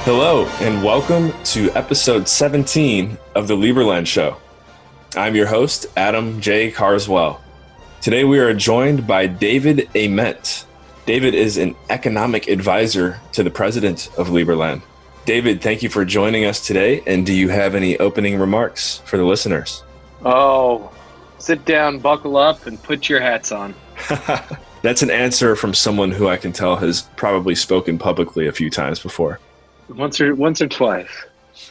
Hello, and welcome to episode 17 of the Liberland Show. I'm your host, Adam J. Carswell. Today we are joined by David Ament. David is an economic advisor to the president of Liberland. David, thank you for joining us today, and do you have any opening remarks for the listeners? Oh, sit down, buckle up, and put your hats on. That's an answer from someone who I can tell has probably spoken publicly a few times before. Once or twice.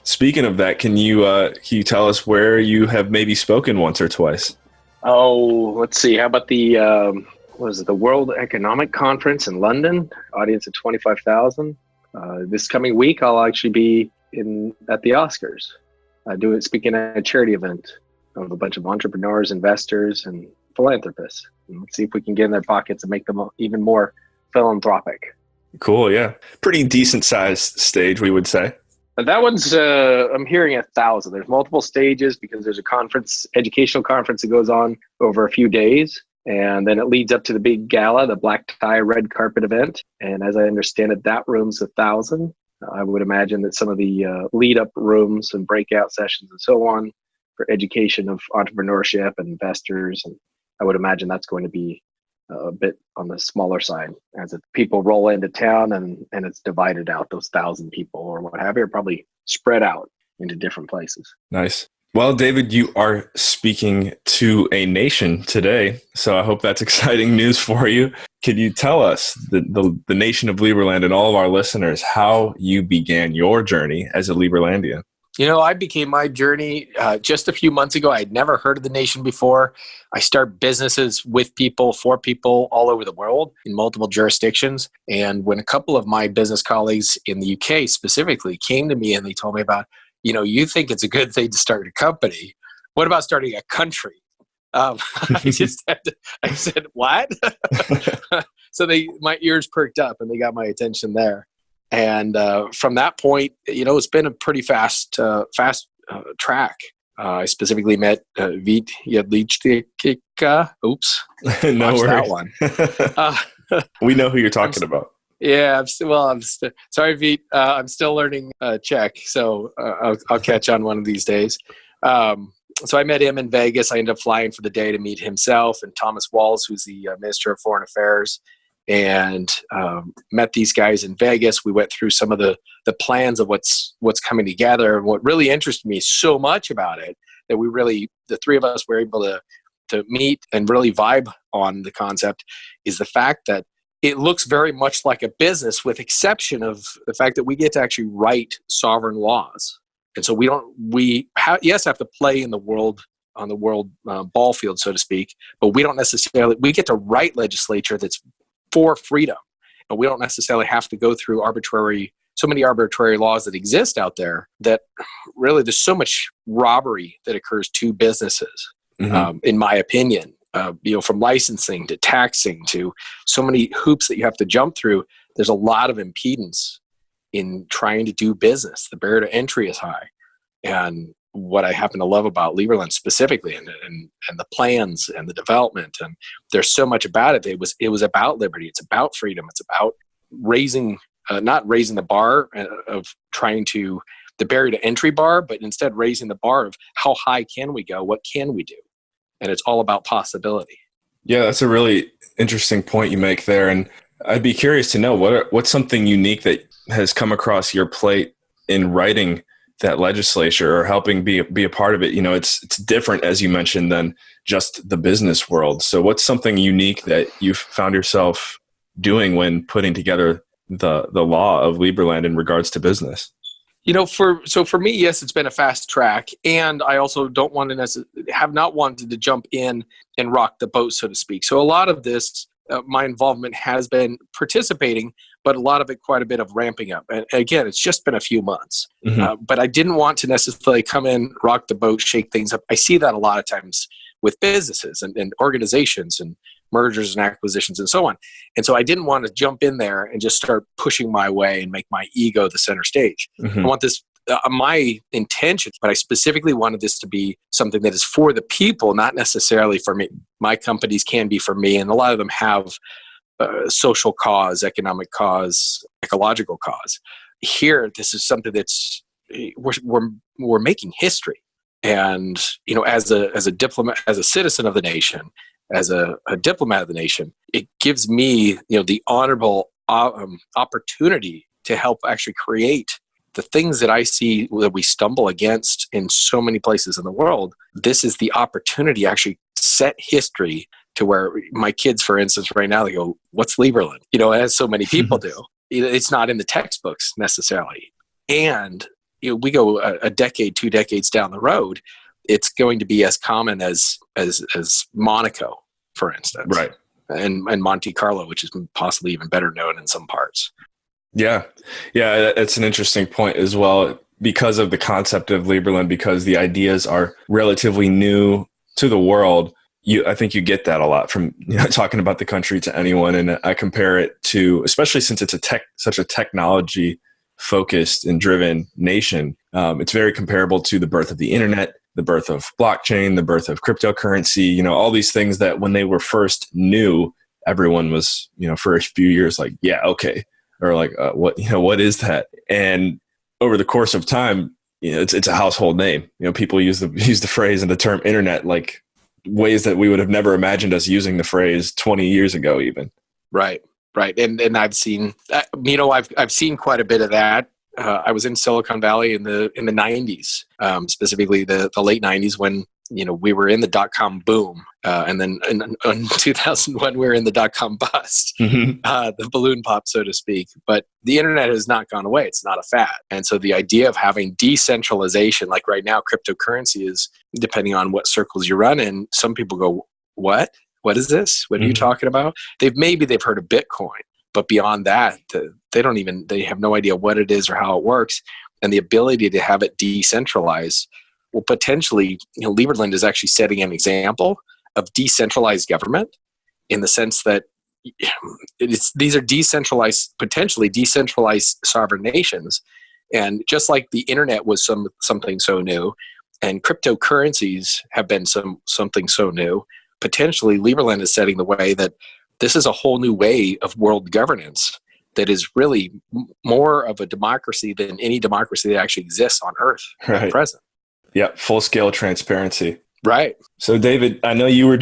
Speaking of that, can you tell us where you have maybe spoken once or twice? Oh, let's see. How about the the World Economic Conference in London? Audience of 25,000. This coming week, I'll actually be at the Oscars, speaking at a charity event of a bunch of entrepreneurs, investors, and philanthropists. And let's see if we can get in their pockets and make them even more philanthropic. Cool, yeah. Pretty decent sized stage, we would say. That one's, I'm hearing 1,000. There's multiple stages because there's a conference, educational conference that goes on over a few days. And then it leads up to the big gala, the black tie, red carpet event. And as I understand it, that room's 1,000. I would imagine that some of the lead up rooms and breakout sessions and so on for education of entrepreneurship and investors. And I would imagine that's going to be a bit on the smaller side as people roll into town and it's divided out. Those 1,000 people or what have you are probably spread out into different places. Nice. Well, David, you are speaking to a nation today, so I hope that's exciting news for you. Could you tell us, the nation of Liberland and all of our listeners, how you began your journey as a Liberlandian? You know, I began my journey just a few months ago. I'd never heard of the nation before. I start businesses with people, for people all over the world in multiple jurisdictions. And when a couple of my business colleagues in the UK specifically came to me and they told me about, you think it's a good thing to start a company. What about starting a country? I said, what? So my ears perked up and they got my attention there. And from that point, it's been a pretty fast track. I specifically met Vít Jedlička. Oops. No worries. That one. We know who you're talking about. Yeah. Sorry, Vít. I'm still learning Czech, so I'll catch on one of these days. So I met him in Vegas. I ended up flying for the day to meet himself and Thomas Walls, who's the Minister of Foreign Affairs. And met these guys in Vegas. We went through some of the plans of what's coming together. And what really interested me so much about it, that the three of us were able to meet and really vibe on the concept, is the fact that it looks very much like a business, with exception of the fact that we get to actually write sovereign laws. And so we have to play in the world, on the world ball field, so to speak, but we get to write legislature that's for freedom. And we don't necessarily have to go through so many arbitrary laws that exist out there, that really there's so much robbery that occurs to businesses, in my opinion, from licensing to taxing to so many hoops that you have to jump through. There's a lot of impedance in trying to do business. The barrier to entry is high. And what I happen to love about Liberland specifically, and the plans and the development, and there's so much about it. It was about liberty. It's about freedom. It's about not raising the bar of the barrier to entry bar, but instead raising the bar of how high can we go? What can we do? And it's all about possibility. Yeah, that's a really interesting point you make there. And I'd be curious to know what's something unique that has come across your plate in writing that legislature or helping be a part of it. It's different, as you mentioned, than just the business world. So what's something unique that you've found yourself doing when putting together the law of Liberland in regards to business? For me, yes, it's been a fast track, and I also have not wanted to jump in and rock the boat, so to speak. So a lot of this, my involvement has been participating, but a lot of it, quite a bit of ramping up. And again, it's just been a few months. But I didn't want to necessarily come in, rock the boat, shake things up. I see that a lot of times with businesses and organizations and mergers and acquisitions and so on. And so I didn't want to jump in there and just start pushing my way and make my ego the center stage. I want this, my intention, but I specifically wanted this to be something that is for the people, not necessarily for me. My companies can be for me, and a lot of them have social cause, economic cause, ecological cause. here, this is something that's we're making history. And as a diplomat, as a citizen of the nation, as a diplomat of the nation, it gives me the honorable opportunity to help actually create the things that I see that we stumble against in so many places in the world. This is the opportunity to actually set history to where my kids, for instance, right now, they go, "What's Liberland?" As so many people do. It's not in the textbooks necessarily. And we go a decade, 2 decades down the road, it's going to be as common as Monaco, for instance, right? And Monte Carlo, which is possibly even better known in some parts. Yeah, it's an interesting point as well, because of the concept of Liberland, because the ideas are relatively new to the world. I think you get that a lot from talking about the country to anyone, and I compare it to, especially since it's such a technology focused and driven nation. It's very comparable to the birth of the internet, the birth of blockchain, the birth of cryptocurrency, all these things that when they were first new, everyone was, for a few years like, yeah, okay. Or like, what is that? And over the course of time, it's a household name. People use the phrase and the term internet like ways that we would have never imagined us using the phrase 20 years ago, even. Right. And I've seen, I've seen quite a bit of that. I was in Silicon Valley in the 90s, specifically the late 90s, when we were in the dot-com boom, and then in 2001 we were in the dot-com bust, the balloon pop, so to speak. But the internet has not gone away; it's not a fad. And so the idea of having decentralization, like right now, cryptocurrency is, depending on what circles you run in, some people go, "What? What is this? What are you talking about?" They've heard of Bitcoin, but beyond that, they have no idea what it is or how it works. And the ability to have it decentralized will potentially, Liberland is actually setting an example of decentralized government, in the sense that these are potentially decentralized sovereign nations. And just like the internet was something so new, and cryptocurrencies have been something so new, potentially Liberland is setting the way that this is a whole new way of world governance that is really more of a democracy than any democracy that actually exists on Earth at present. Yeah, full-scale transparency. Right. So, David, I know you were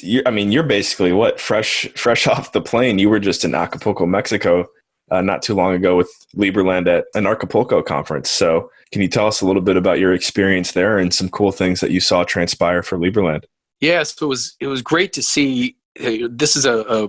you're basically fresh off the plane. You were just in Acapulco, Mexico, not too long ago with Liberland at an Acapulco conference. So can you tell us a little bit about your experience there and some cool things that you saw transpire for Liberland? Yes, it was great to see. This is a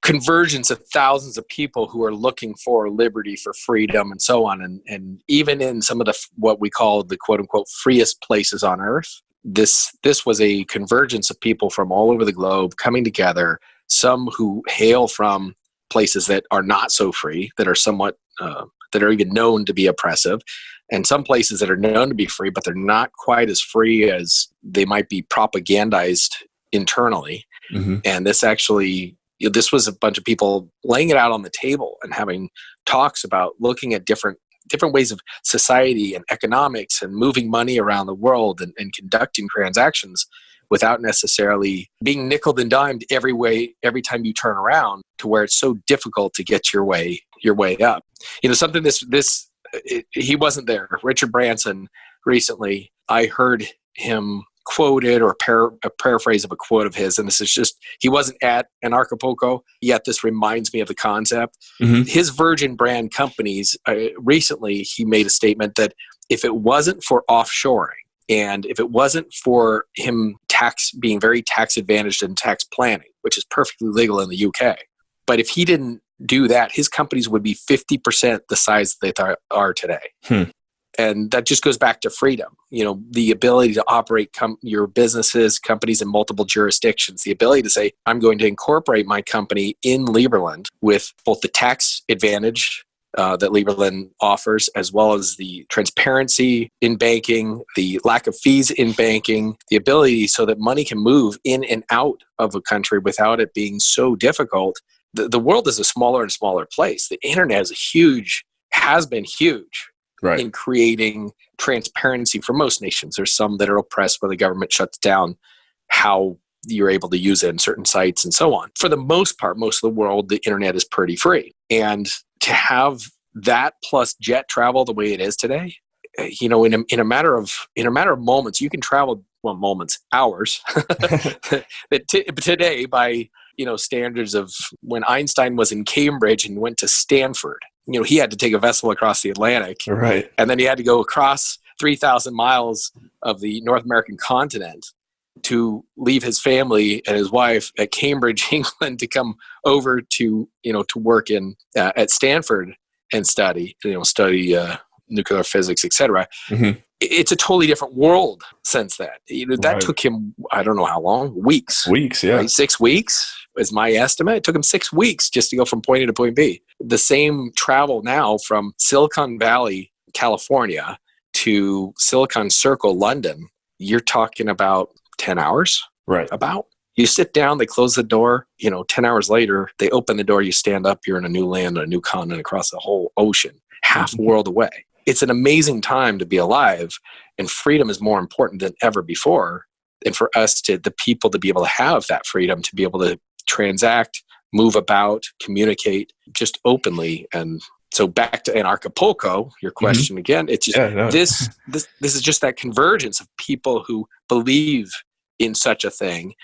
convergence of thousands of people who are looking for liberty, for freedom, and so on. And even in some of what we call the quote unquote freest places on earth, this was a convergence of people from all over the globe coming together. Some who hail from places that are not so free, that are somewhat that are even known to be oppressive, and some places that are known to be free, but they're not quite as free as they might be propagandized internally. And this was a bunch of people laying it out on the table and having talks about looking at different ways of society and economics and moving money around the world and conducting transactions without necessarily being nickeled and dimed every time you turn around, to where it's so difficult to get your way up. Something he wasn't there. Richard Branson, recently, I heard him quoted, or a paraphrase of a quote of his, and this is just, he wasn't at an Acapulco, yet this reminds me of the concept. His Virgin brand companies, recently he made a statement that if it wasn't for offshoring, and if it wasn't for him being very tax advantaged in tax planning, which is perfectly legal in the UK, but if he didn't do that, his companies would be 50% the size they are today. And that just goes back to freedom, the ability to operate your businesses, companies in multiple jurisdictions, the ability to say, I'm going to incorporate my company in Liberland with both the tax advantage that Liberland offers, as well as the transparency in banking, the lack of fees in banking, the ability so that money can move in and out of a country without it being so difficult. The world is a smaller and smaller place. The internet has been huge. Right. In creating transparency for most nations. There's some that are oppressed where the government shuts down how you're able to use it in certain sites and so on. For the most part, most of the world, the internet is pretty free. And to have that plus jet travel the way it is today, in a matter of moments, you can travel, hours. Today, by standards of when Einstein was in Cambridge and went to Stanford, he had to take a vessel across the Atlantic, right? And then he had to go across 3,000 miles of the North American continent to leave his family and his wife at Cambridge, England, to come over to work at Stanford and study nuclear physics, etc. Mm-hmm. It's a totally different world since that. That Right. took him, I don't know how long, weeks. Yeah. Right? 6 weeks is my estimate. It took him 6 weeks just to go from point A to point B. The same travel now from Silicon Valley, California, to Silicon Circle, London, you're talking about 10 hours. Right. About. You sit down, they close the door, 10 hours later, they open the door, you stand up, you're in a new land, a new continent across the whole ocean, half a world away. It's an amazing time to be alive, and freedom is more important than ever before. And for us the people to be able to have that freedom, to be able to transact, move about, communicate just openly. And so back to Acapulco, your question again, it's just this is just that convergence of people who believe in such a thing.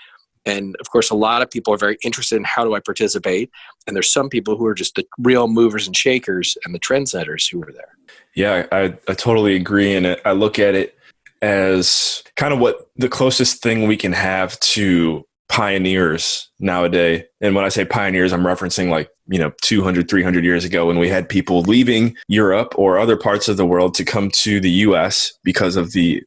And of course, a lot of people are very interested in how do I participate. And there's some people who are just the real movers and shakers and the trendsetters who are there. Yeah, I totally agree. And I look at it as kind of what the closest thing we can have to pioneers nowadays. And when I say pioneers, I'm referencing 200, 300 years ago when we had people leaving Europe or other parts of the world to come to the US because of the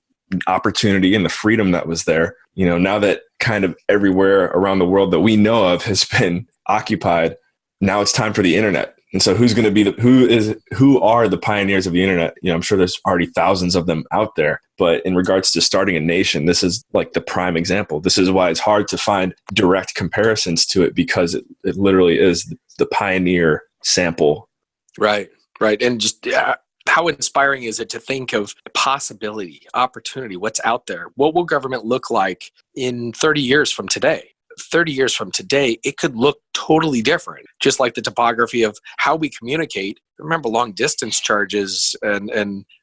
opportunity and the freedom that was there. Now that kind of everywhere around the world that we know of has been occupied, now it's time for the internet. And so who's going to be who are the pioneers of the internet? I'm sure there's already thousands of them out there, but in regards to starting a nation, this is like the prime example. This is why it's hard to find direct comparisons to it, because it literally is the pioneer sample. Right. And just how inspiring is it to think of possibility, opportunity, what's out there? What will government look like in 30 years from today? 30 years from today, it could look totally different, just like the topography of how we communicate. Remember long distance charges and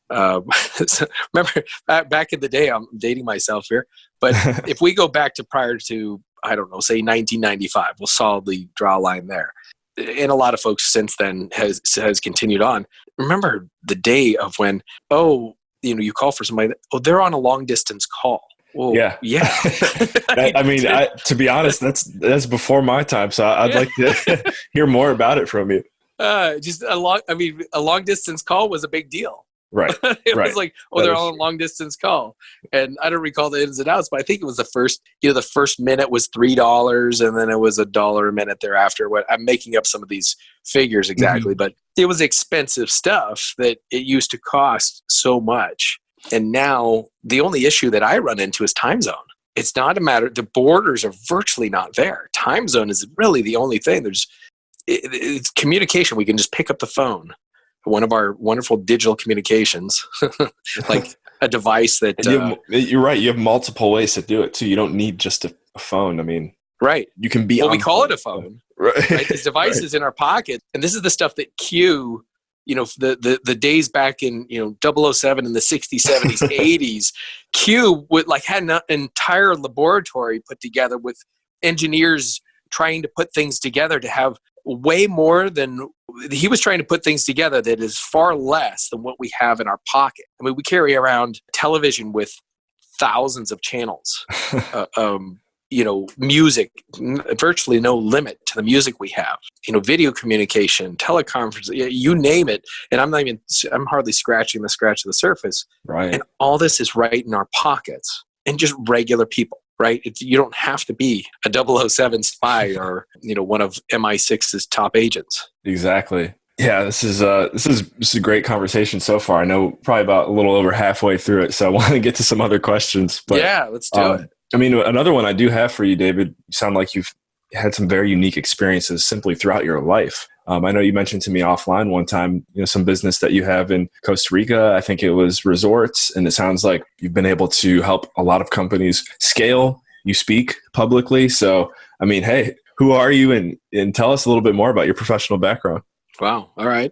remember back in the day, I'm dating myself here, but if we go back to prior to, I don't know, say 1995, we'll solidly draw a line there. And a lot of folks since then has continued on. Remember the day of when, you call for somebody, they're on a long distance call. Well, yeah. To be honest, that's before my time. So I'd like to hear more about it from you. A long distance call was a big deal. Right. It was like, they're on a long distance call. And I don't recall the ins and outs, but I think it was the first minute was $3 and then it was $1 a minute thereafter. I'm making up some of these figures exactly, but it was expensive stuff that it used to cost so much. And now the only issue that I run into is time zone. It's not a matter, the borders are virtually not there. Time zone is really the only thing. It's communication. We can just pick up the phone, one of our wonderful digital communications, like a device that... you're right. You have multiple ways to do it too. You don't need just a phone. I mean, right. You can be we call it a phone. Right? This device is in our pocket. And this is the stuff that Q... the days back in 007 in the 60s, 70s, 80s, Q had an entire laboratory put together with engineers trying to put things together to have way more than he was trying to put things together that is far less than what we have in our pocket. I mean, we carry around television with thousands of channels. Music, virtually no limit to the music we have, video communication, teleconference, you name it. And I'm hardly scratching the surface. Right. And all this is right in our pockets and just regular people, right? You don't have to be a 007 spy or, one of MI6's top agents. Exactly. Yeah, this is a great conversation so far. I know probably about a little over halfway through it. So I want to get to some other questions, but yeah, let's do it. I mean, another one I do have for you, David, you sound like you've had some very unique experiences simply throughout your life. I know you mentioned to me offline one time, some business that you have in Costa Rica. I think it was resorts. And it sounds like you've been able to help a lot of companies scale. You speak publicly. So, I mean, hey, who are you? And tell us a little bit more about your professional background. Wow. All right.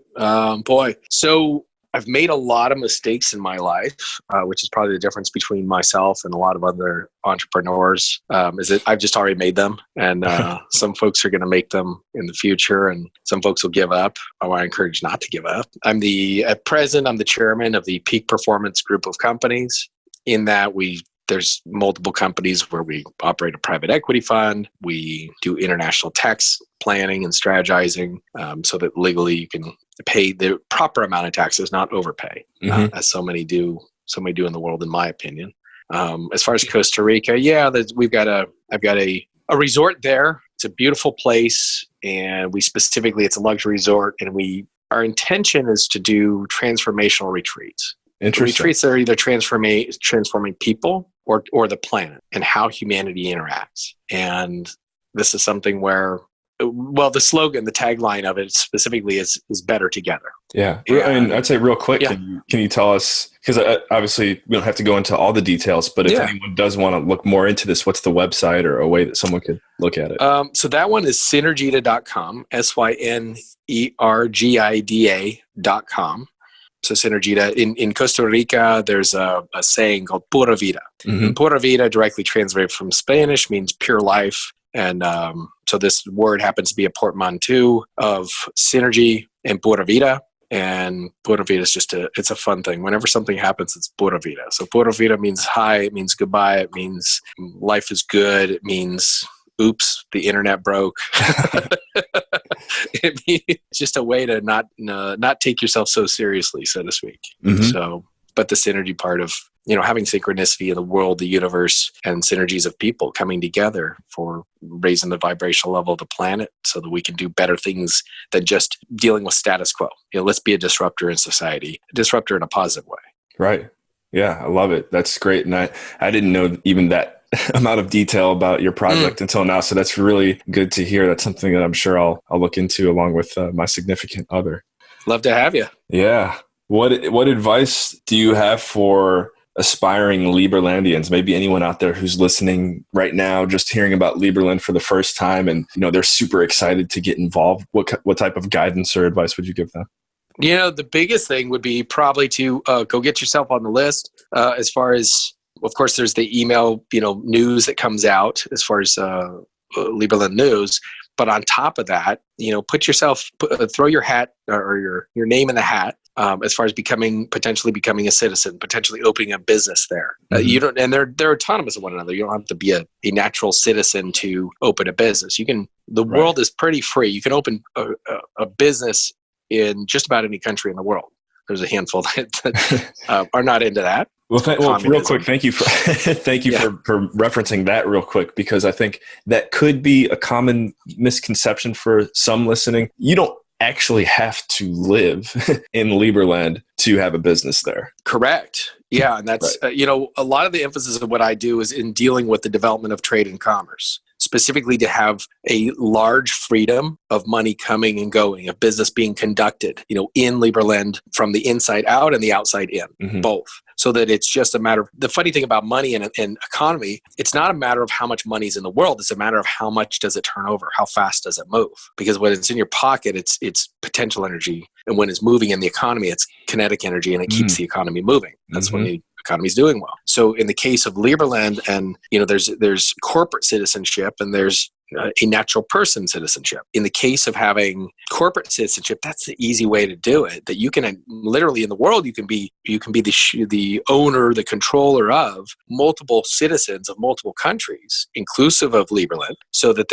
Boy. So I've made a lot of mistakes in my life, which is probably the difference between myself and a lot of other entrepreneurs, is that I've just already made them. And some folks are going to make them in the future, and some folks will give up. I encourage not to give up. At present, I'm the chairman of the Peak Performance Group of companies. In that, there's multiple companies where we operate a private equity fund. We do international tax planning and strategizing, so that legally you can pay the proper amount of taxes, not overpay, as so many do in the world, in my opinion. As far as Costa Rica, I've got a resort there. It's a beautiful place, and it's a luxury resort, and our intention is to do transformational retreats. Interesting. Retreats that are either transforming people or the planet and how humanity interacts. And this is something where, the slogan, the tagline of it specifically is better together. Yeah. I'd say real quick, can you tell us, because obviously we don't have to go into all the details, but if anyone does want to look more into this, what's the website or a way that someone could look at it? So that one is synergida.com, synergida.com. So Synergida. In Costa Rica, there's a saying called Pura Vida. And Pura Vida, directly translated from Spanish, means pure life. And so this word happens to be a portmanteau of synergy and Pura Vida. And Pura Vida is it's a fun thing. Whenever something happens, it's Pura Vida. So Pura Vida means hi, it means goodbye, it means life is good, it means oops, the internet broke. It's just a way to not take yourself so seriously, so to speak. So, but the synergy part of, having synchronicity in the world, the universe, and synergies of people coming together for raising the vibrational level of the planet so that we can do better things than just dealing with status quo. Let's be a disruptor in society, a disruptor in a positive way. Right. Yeah, I love it. That's great. And I didn't know even that amount of detail about your project until now. So that's really good to hear. That's something that I'm sure I'll look into along with my significant other. Love to have you. Yeah. What advice do you have for aspiring Liberlandians? Maybe anyone out there who's listening right now, just hearing about Liberland for the first time, and they're super excited to get involved. What type of guidance or advice would you give them? The biggest thing would be probably to go get yourself on the list. As far as, of course, there's the email, news that comes out as far as Liberland news. But on top of that, throw your hat or your name in the hat as far as potentially becoming a citizen, potentially opening a business there. You don't, and they're autonomous of one another. You don't have to be a natural citizen to open a business. The world is pretty free. You can open a business in just about any country in the world. There's a handful that are not into that. Well, real quick, thank you for for referencing that real quick, because I think that could be a common misconception for some listening. You don't actually have to live in Liberland to have a business there. Correct. Yeah, and that's a lot of the emphasis of what I do is in dealing with the development of trade and commerce, specifically to have a large freedom of money coming and going, of business being conducted, in Liberland from the inside out and the outside in, both. So that it's just a matter of, the funny thing about money and economy, it's not a matter of how much money is in the world. It's a matter of how much does it turn over? How fast does it move? Because when it's in your pocket, it's potential energy. And when it's moving in the economy, it's kinetic energy, and it keeps the economy moving. That's when the economy is doing well. So in the case of Liberland, and there's corporate citizenship and there's a natural person citizenship. In the case of having corporate citizenship, that's the easy way to do it. That you can literally in the world, you can be the owner, the controller of multiple citizens of multiple countries, inclusive of Liberland, so that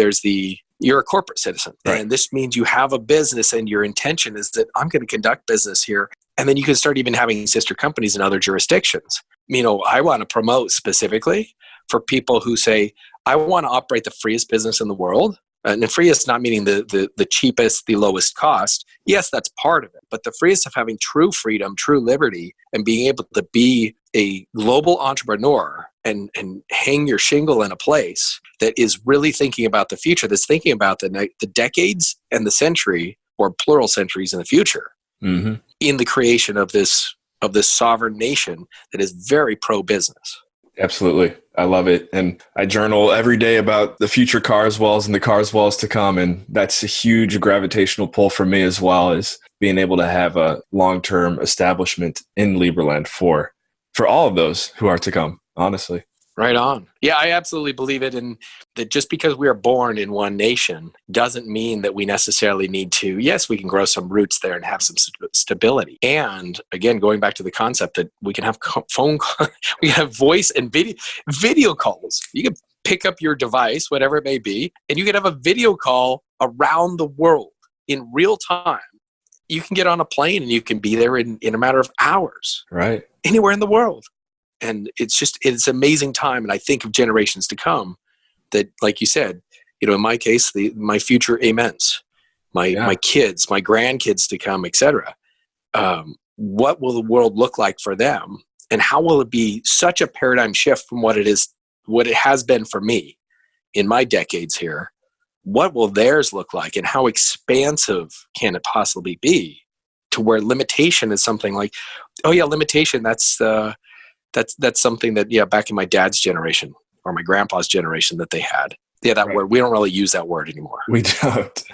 you're a corporate citizen. Right. And this means you have a business and your intention is that I'm going to conduct business here. And then you can start even having sister companies in other jurisdictions. I want to promote specifically for people who say, I want to operate the freest business in the world. And the freest not meaning the cheapest, the lowest cost. Yes, that's part of it. But the freest of having true freedom, true liberty, and being able to be a global entrepreneur and hang your shingle in a place that is really thinking about the future, that's thinking about the decades and the century, or plural centuries in the future, in the creation of this sovereign nation that is very pro-business. Absolutely. I love it. And I journal every day about the future Carswells and the Carswells to come. And that's a huge gravitational pull for me as well, as being able to have a long-term establishment in Liberland for all of those who are to come, honestly. Right on. Yeah, I absolutely believe it. And that just because we are born in one nation doesn't mean that we necessarily need to, yes, we can grow some roots there and have some stability. And again, going back to the concept that we can have phone calls, we have voice and video calls. You can pick up your device, whatever it may be, and you can have a video call around the world in real time. You can get on a plane and you can be there in a matter of hours. Right. Anywhere in the world. And it's an amazing time. And I think of generations to come that, like you said, in my case, my future aments, my kids, my grandkids to come, etc. What will the world look like for them? And how will it be such a paradigm shift from what it has been for me in my decades here? What will theirs look like? And how expansive can it possibly be to where limitation is something like, oh yeah, limitation, that's something that, back in my dad's generation or my grandpa's generation that they had. Yeah, that word. We don't really use that word anymore. We don't.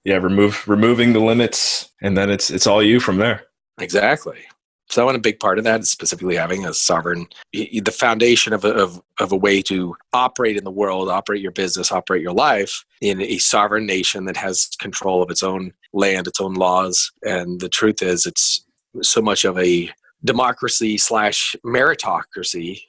Yeah, removing the limits, and then it's all you from there. Exactly. So I want a big part of that is specifically having a sovereign, the foundation of a way to operate in the world, operate your business, operate your life in a sovereign nation that has control of its own land, its own laws. And the truth is, it's so much of a democracy / meritocracy,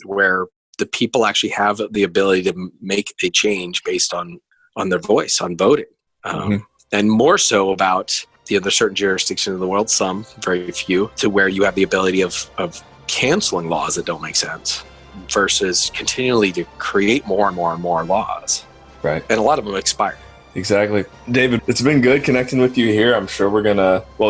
where the people actually have the ability to make a change based on their voice, on voting. And more so about there's certain jurisdictions in the world, some, very few, to where you have the ability of canceling laws that don't make sense versus continually to create more and more and more laws. Right. And a lot of them expire. Exactly. David, it's been good connecting with you here. I'm sure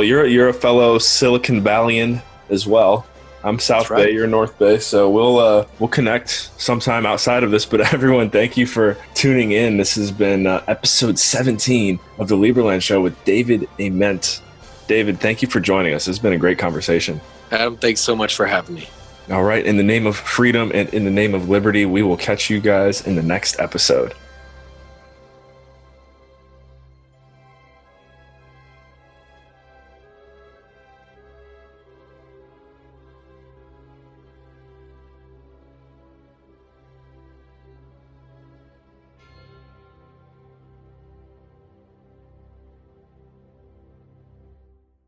you're a fellow Silicon Valleyan as well. I'm South Bay, you're North Bay, so we'll connect sometime outside of this. But everyone, thank you for tuning in. This has been episode 17 of the Liberland Show with David Ament. David, thank you for joining us. It's been a great conversation. Adam, thanks so much for having me. All right. In the name of freedom and in the name of liberty, we will catch you guys in the next episode.